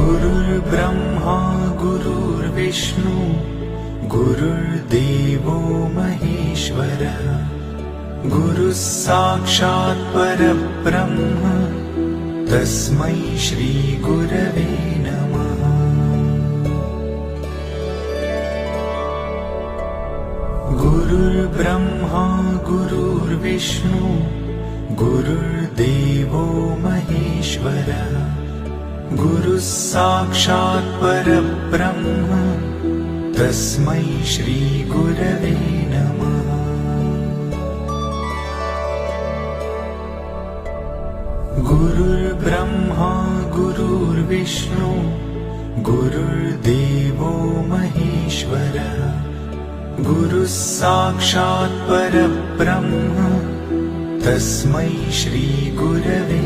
गुरुर्ब्रह्मा गुरुर्विष्णु गुरुर्देवो महेश्वरः गुरुः साक्षात् परब्रह्म तस्मै श्री गुरवे नमः। गुरुर्ब्रह्मा गुरुर्विष्णु गुरुर्देवो महेश्वरः गुरुः साक्षात् परब्रह्म तस्मै श्री गुरवे नमः। गुरुर्ब्रह्मा गुरुर्विष्णु गुरुर्देवो महेश्वरः गुरुः साक्षात् परब्रह्म तस्मै श्री गुरवे